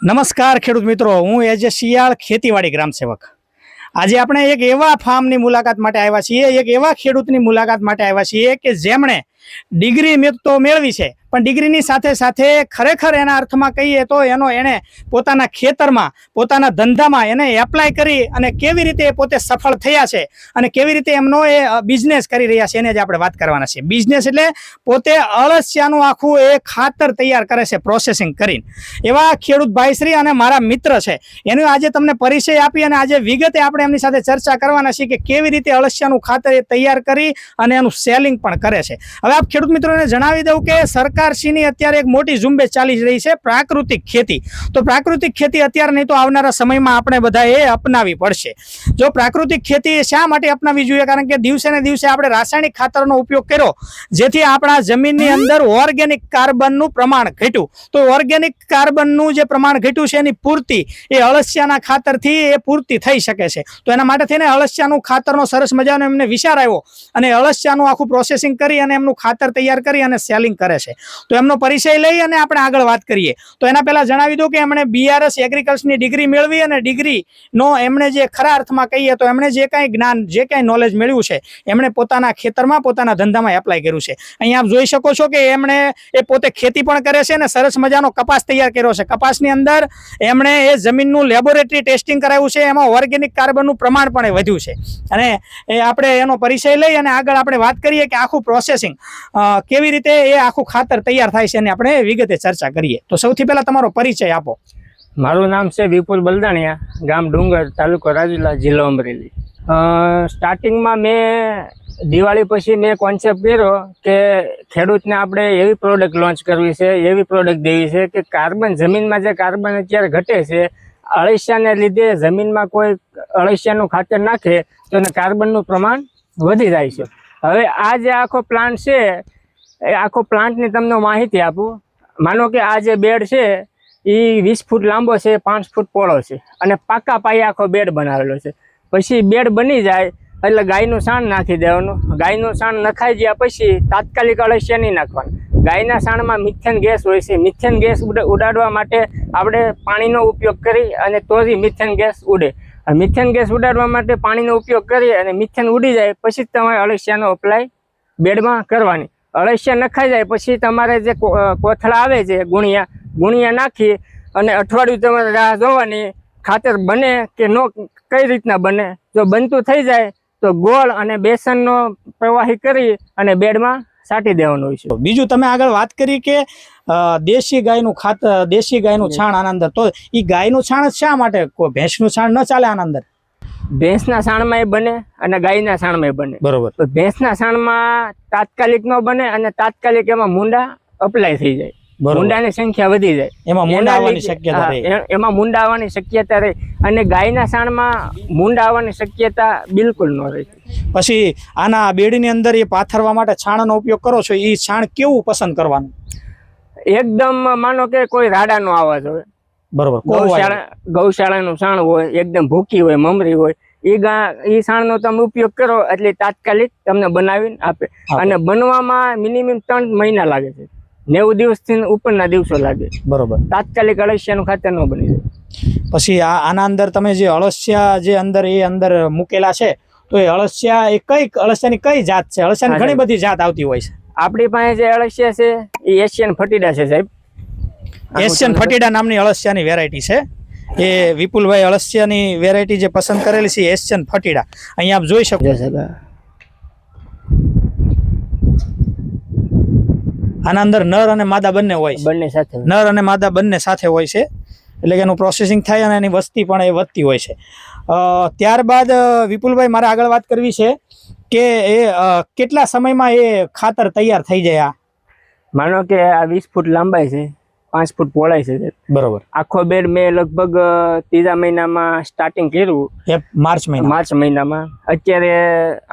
નમસ્કાર ખેડૂત મિત્રો, હું એજે શિયાળ ખેતીવાડી ગ્રામ સેવક. આજે આપણે એક એવા ફાર્મની મુલાકાત માટે આવ્યા છીએ, એક એવા ખેડૂતની મુલાકાત માટે આવ્યા છીએ કે જેમણે ડિગ્રી તો મેળવી છે, પણ ડિગ્રીની સાથે સાથે ખરેખર એના અર્થમાં કહીએ તો એણે પોતાના ખેતરમાં, પોતાના ધંધામાં એને એપ્લાય કરી અને કેવી રીતે પોતે સફળ થયા છે અને કેવી રીતે એમનો એ બિઝનેસ કરી રહ્યા છે એને જ આપણે વાત કરવાના છે. બિઝનેસ એટલે પોતે અળસિયાનું આખું એ ખાતર તૈયાર કરે છે પ્રોસેસિંગ કરીને. એવા ખેડૂત ભાઈશ્રી અને મારા મિત્ર છે, એનો આજે તમને પરિચય આપી અને આજે વિગતે આપણે એમની સાથે ચર્ચા કરવાના છીએ કે કેવી રીતે અળસિયાનું ખાતર એ તૈયાર કરી અને એનું સેલિંગ પણ કરે છે. હવે આપ ખેડૂત મિત્રોને જણાવી દઉં કે સરકારશ્રીની અત્યારે એક મોટી ઝુંબેશ ચાલી રહી છે પ્રાકૃતિક ખેતી. તો પ્રાકૃતિક ખેતી અત્યારે નહીં તો આવનારા સમયમાં આપણે બધા એ અપનાવી પડશે. જો પ્રાકૃતિક ખેતી શા માટે અપનાવી જોઈએ? કારણ કે દિવસે ને દિવસે આપણે રાસાયણિક ખાતરનો ઉપયોગ કર્યો, જેથી આપણા જમીનની અંદર ઓર્ગેનિક કાર્બનનું પ્રમાણ ઘટ્યું. તો ઓર્ગેનિક કાર્બનનું જે પ્રમાણ ઘટ્યું છે એની પૂર્તિ એ અળસિયાના ખાતરથી એ પૂર્તિ થઈ શકે છે. તો એના માટે થઈને અળસિયાનું ખાતરનો સરસ મજાનો એમને વિચાર આવ્યો અને અળસિયાનું આખું પ્રોસેસિંગ કરી અને એમનું ખાતર તૈયાર કરી અને સેલિંગ કરે છે. તો એમનો પરિચય લઈ અને આપણે આગળ વાત કરીએ. તો એના પહેલા જણાવી દઉં કે એમણે BRS એગ્રીકલ્ચરની ડિગ્રી મેળવી અને ડિગ્રીનો એમણે જે ખરા અર્થમાં કહીએ તો એમણે જે કાંઈ જ્ઞાન, જે કાંઈ નોલેજ મેળવ્યું છે એમણે પોતાના ખેતરમાં, પોતાના ધંધામાં એપ્લાય કર્યું છે. અહીંયા આપ જોઈ શકો છો કે એમણે એ પોતે ખેતી પણ કરે છે અને સરસ મજાનો કપાસ તૈયાર કર્યો છે. કપાસની અંદર એમણે એ જમીનનું લેબોરેટરી ટેસ્ટિંગ કરાવ્યું છે, એમાં ઓર્ગેનિક કાર્બનનું પ્રમાણ પણ વધ્યું છે. અને એ આપણે એનો પરિચય લઈ અને આગળ આપણે વાત કરીએ કે આખું પ્રોસેસિંગ કેવી રીતે એ આખું ખાતર તૈયાર થાય છે અને આપણે વિગતે ચર્ચા કરીએ. તો સૌથી પહેલા તમારો પરિચય આપો. મારું નામ છે વિપુલ બલદાણિયા, ગામ ડુંગર, તાલુકો રાજુલા, જિલ્લો અમરેલી. સ્ટાર્ટિંગમાં મેં દિવાળી પછી મેં કોન્સેપ્ટ કર્યો કે ખેડૂતને આપણે એવી પ્રોડક્ટ લોન્ચ કરવી છે, એવી પ્રોડક્ટ દેવી છે કે કાર્બન, જમીનમાં જે કાર્બન અત્યારે ઘટે છે, અળસિયાને લીધે જમીનમાં કોઈ અળસિયાનું ખાતર નાખે તો એને કાર્બનનું પ્રમાણ વધી જાય છે. હવે આ જે આખો પ્લાન્ટ છે એ આખો પ્લાન્ટની તમને માહિતી આપું. માનો કે આ જે બેડ છે એ 20 ફૂટ લાંબો છે, 5 ફૂટ પહોળો છે અને પાકા પાયે આખો બેડ બનાવેલો છે. પછી બેડ બની જાય એટલે ગાયનું છાણ નાખી દેવાનું. ગાયનું છાણ નખાઈ ગયા પછી તાત્કાલિક અળસિયા નહીં નાખવાનું. ગાયના છાણમાં મિથેન ગેસ હોય છે. મિથેન ગેસ ઉડાડવા માટે આપણે પાણીનો ઉપયોગ કરી અને તો જ મિથેન ગેસ ઉડે. મિથેન ગેસ ઉડાડવા માટે પાણીનો ઉપયોગ કરી અને મિથેન ઉડી જાય પછી તમારે અળસિયાનો અપ્લાય બેડમાં કરવાની. અળસિયા નખાઈ જાય પછી તમારે જે કોથળા આવે છે, ગુણિયા નાખી અને અઠવાડિયું તમારે રાહ જોવાની ખાતર બને કે ન, કઈ રીતના બને. જો બનતું થઈ જાય તો ગોળ અને બેસનનો પ્રવાહી કરી અને બેડમાં છાંટી દેવાનું હોય છે. બીજું તમે આગળ વાત કરી કે દેશી ગાયનું ખાતર, દેશી ગાયનું છાણ આના અંદર. તો એ ગાયનું છાણ શા માટે? કોઈ ભેંસનું છાણ ન ચાલે આના અંદર? ભેંસના છાણમાં એ બને અને ગાયના છાણમાં એ બને. બરોબર. તો ભેંસના છાણમાં તાત્કાલિક ન બને અને તાત્કાલિક એમાં મૂંડા અપ્લાય થઈ જાય. મૂંડાની સંખ્યા વધી જાય, એમાં મૂંડા આવવાની શક્યતા રહે. એમાં મૂંડા આવવાની શક્યતા રહે અને ગાયના છાણમાં મૂંડા આવવાની શક્યતા બિલકુલ ન રહે. પછી આના બેડની અંદર એ પાથરવા માટે છાણનો ઉપયોગ કરો છો, એ છાણ કેવું પસંદ કરવાનું? એકદમ માનો કે કોઈ રાડાનો અવાજ હોય, બરોબર, ગૌશાળાનું છાણ હોય, એકદમ ભૂકી હોય, મમરી હોય, એ છાણનો તમે ઉપયોગ કરો એટલે તાત્કાલિક તમને બનાવીને આપે. અને બનવામાં મિનિમમ 3 મહિના લાગે છે, 90 દિવસથી ઉપરના દિવસો લાગે. બરોબર. તાત્કાલિક અળસિયાનું ખાતર ન બની જાય. પછી આના અંદર તમે જે અળસિયા જે અંદર એ અંદર મૂકેલા છે, તો એ અળસિયા એ કઈ અળસિયાની કઈ જાત છે? અળસિયાની ઘણી બધી જાત આવતી હોય છે. આપણી પાસે જે અળસિયા છે એ એશિયન ફટીડા છે સાહેબ. એશિયન ફટીડા નામની અળસિયાની વેરાયટી છે. એ વિપુલભાઈ અળસિયાની વેરાયટી જે પસંદ કરેલી છે એશિયન ફટીડા. અહીંયા આપ જોઈ શકો છો. આના અંદર નર અને માદા બંને હોય છે. બંને સાથે, નર અને માદા બંને સાથે હોય છે. એટલે કે એનું પ્રોસેસિંગ થાય અને એની વસ્તી પણ એ વધતી હોય છે. ત્યારબાદ વિપુલભાઈ મારે આગળ વાત કરવી છે કે એ કેટલા સમયમાં એ ખાતર તૈયાર થઈ જાય? માનો કે આ 20 ફૂટ લાંબાઈ છે, 5 ફૂટ પહોળાઈ છે. બરોબર. આખો બેડ મેં લગભગ 3જા મહિનામાં સ્ટાર્ટિંગ કર્યું, માર્ચ મહિનામાં. અત્યારે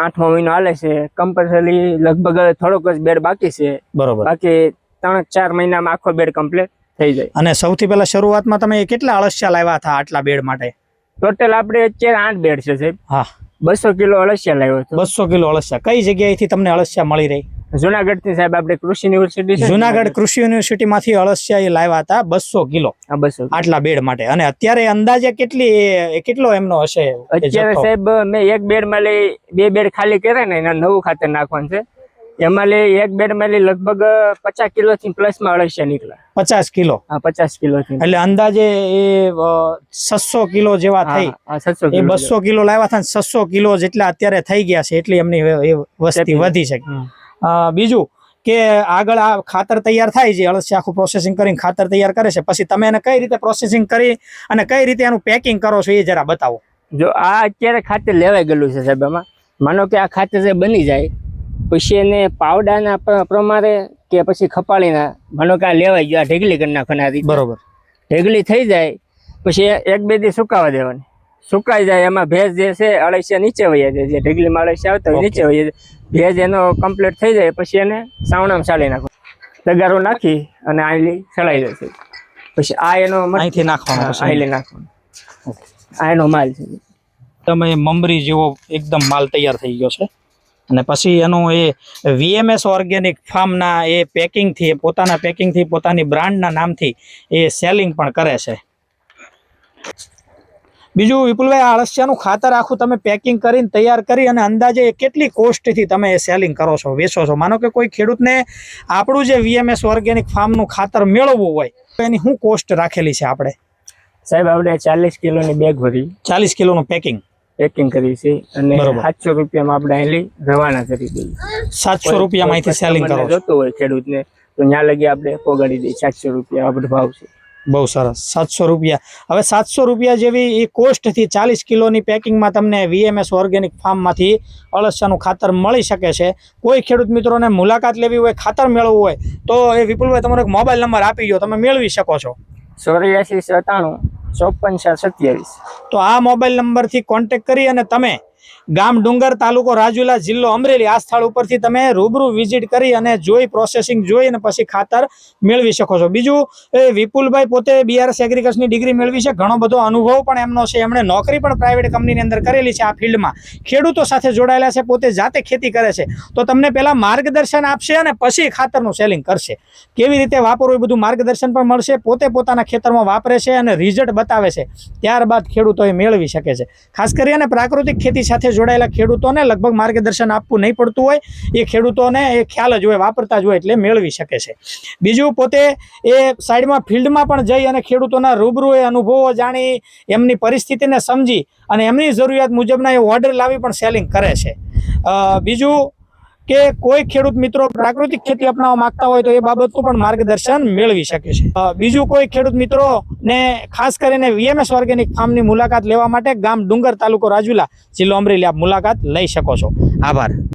8મો મહિનો હાલે છે. કમ્પલસરી લગભગ થોડોક જ બેડ બાકી છે. બરોબર. બાકી 3-4 મહિનામાં આખો બેડ કમ્પ્લીટ થઈ જાય. અને સૌથી પહેલા શરૂઆતમાં તમે કેટલા અળસિયા લાવ્યા હતા આટલા બેડ માટે? ટોટલ આપણે અત્યારે 8 બેડ છે સાહેબ. હા, 200 કિલો અળસિયા લાવ્યો હતો. 200 કિલો અળસિયા. કઈ જગ્યાએથી તમને અળસિયા મળી રહી? જુનાગઢથી સાહેબ આપણે કૃષિ યુનિવર્સિટી છે ને, જુનાગઢ કૃષિ યુનિવર્સિટી માંથી અળસિયા એ લાવ્યા હતા 200 કિલો આ 200. આટલા બેડ માટે. અને અત્યારે અંદાજે કેટલો એમનો હશે એ અત્યારે જથ્થો? સાહેબ મેં એક બેડ માં લઈ 2 બેડ ખાલી કર્યા ને એના નવું ખાતર નાખવાનું છે. એમાં લઈ એક બેડ માં લઈ લગભગ 50 કિલો થી પ્લસ માં અળસિયા નીકળ્યા. 50 કિલો 50 કિલો થી એટલે અંદાજે એ 600 કિલો જેવા થઈ. 700 એ 200 કિલો લાવ્યા હતા 600 કિલો જેટલા અત્યારે થઈ ગયા છે, એટલી એમની એ વસ્તી વધી છે. બીજું કે આગળ આ ખાતર તૈયાર થાય છે, અળસિયા આખું પ્રોસેસિંગ કરીને ખાતર તૈયાર કરે છે, પછી તમે એને કઈ રીતે પ્રોસેસિંગ કરી અને કઈ રીતે એનું પેકિંગ કરો છો એ જરા બતાવો. જો આ અત્યારે ખાતર લેવાઈ ગયેલું છે સાહેબ, આમાં માનો કે આ ખાતર જે બની જાય પછી એને પાવડાના પ્રમાણે કે પછી ખપાળીના માનો કે આ લેવાઈ ગયો, આ ઢેગલી કરી નાખવાની આ રીતે. બરોબર. ઢેગલી થઈ જાય પછી 1-2 દી સુકાવા દેવાની. સુકાઈ જાય એમાં ભેજ જે છે અળસિયા નીચે વહી જાય, જે ઢેગલીમાં અળસિયા આવતા હોય નીચે વહી જાય. ભેજ એનો કમ્પ્લીટ થઈ જાય પછી એને સાવણામાં ચાલી નાખો, તગારો નાખી અને આઈલી ચડાઈ જશે. પછી આ એનો અહીંથી નાખવાનો આઈલી નાખવાનો, આ એનો માલ છે. તમે મમરી જેવો એકદમ માલ તૈયાર થઈ ગયો છે અને પછી એનું એ વીએમએસ ઓર્ગેનિક ફાર્મના એ પેકિંગથી, પોતાના પેકિંગથી, પોતાની બ્રાન્ડના નામથી એ સેલિંગ પણ કરે છે. બીજું વિપુલભાઈ, આ અળસિયાનું ખાતર આખું તમે પેકિંગ કરીને તૈયાર કરી અને અંદાજે કેટલી કોસ્ટથી તમે એ સેલિંગ કરો છો, વેચો છો? માનો કે કોઈ ખેડૂતને આપણું જે વીએમએસ ઓર્ગેનિક ફાર્મનું ખાતર મેળવવું હોય તો એની શું કોસ્ટ રાખેલી છે આપણે? સાહેબ આપણે 40 કિલોની બેગ ભરી 40 કિલોનું પેકિંગ કરી છે અને બરોબર. 700 રૂપિયામાં આપણે અહીં રવાના કરી દઈએ. 700 રૂપિયામાં અહીંથી સેલિંગ કરો છો? જોતું હોય ખેડૂતને તો ત્યાં લગી આપણે પોગાડી દઈએ. 700 રૂપિયા આપણો ભાવ છે. બહુ સરસ. 700 રૂપિયા. હવે 700 રૂપિયા જેવી એ કોસ્ટથી 40 કિલોની પેકિંગમાં તમને વીએમએસ ઓર્ગેનિક ફાર્મમાંથી અળસિયાનું ખાતર મળી શકે છે. કોઈ ખેડૂત મિત્રોને મુલાકાત લેવી હોય, ખાતર મેળવવું હોય તો એ વિપુલભાઈ તમારો એક મોબાઈલ નંબર આપી ગયો, તમે મેળવી શકો છો. 84 97 54 27. તો આ મોબાઈલ નંબરથી કોન્ટેક્ટ કરી અને તમે ગામ ડુંગર, તાલુકો રાજુલા, જિલ્લો અમરેલી, આ સ્થળ ઉપરથી તમે રૂબરૂ વિઝિટ કરી અને જોઈ, પ્રોસેસિંગ જોઈ અને પછી ખાતર મેળવી શકો છો. બીજું, એ વિપુલભાઈ પોતે બીઆરએસ એગ્રીકલ્ચરની ડિગ્રી મેળવી છે, ઘણો બધો અનુભવ પણ એમનો છે. એમણે નોકરી પણ પ્રાઇવેટ કંપનીની અંદર કરેલી છે. આ ફિલ્ડમાં ખેડૂતો સાથે જોડાયેલા છે, પોતે જાતે ખેતી કરે છે. તો તમને પહેલા માર્ગદર્શન આપશે અને પછી ખાતરનું સેલિંગ કરશે. કેવી રીતે વાપરવું એ બધું માર્ગદર્શન પણ મળશે. પોતે પોતાના ખેતરમાં વાપરે છે અને રિઝલ્ટ બતાવે છે, ત્યારબાદ ખેડૂતો એ મેળવી શકે છે. ખાસ કરીને પ્રાકૃતિક ખેતી સાથે જોડાયેલા ખેડૂતોને લગભગ માર્ગદર્શન આપવું નહીં પડતું હોય, એ ખેડૂતોને એ ખ્યાલ જ હોય, વાપરતા જ હોય એટલે મેળવી શકે છે. બીજું, પોતે એ સાઈડમાં ફિલ્ડમાં પણ જઈ અને ખેડૂતોના રૂબરૂ એ અનુભવો જાણી, એમની પરિસ્થિતિને સમજી અને એમની જરૂરિયાત મુજબના એ ઓર્ડર લાવી પણ સેલિંગ કરે છે. બીજું કે કોઈ ખેડૂત મિત્રો પ્રાકૃતિક ખેતી અપનાવવા માંગતા હોય તો એ બાબતનું પણ માર્ગદર્શન મેળવી શકે છે. બીજું, કોઈ ખેડૂત મિત્રો ને ખાસ કરીને વીએમએસ ઓર્ગેનિક ફાર્મની મુલાકાત લેવા માટે ગામ ડુંગર, તાલુકો રાજુલા, જિલ્લો અમરેલી આપ મુલાકાત લઈ શકો છો. આભાર.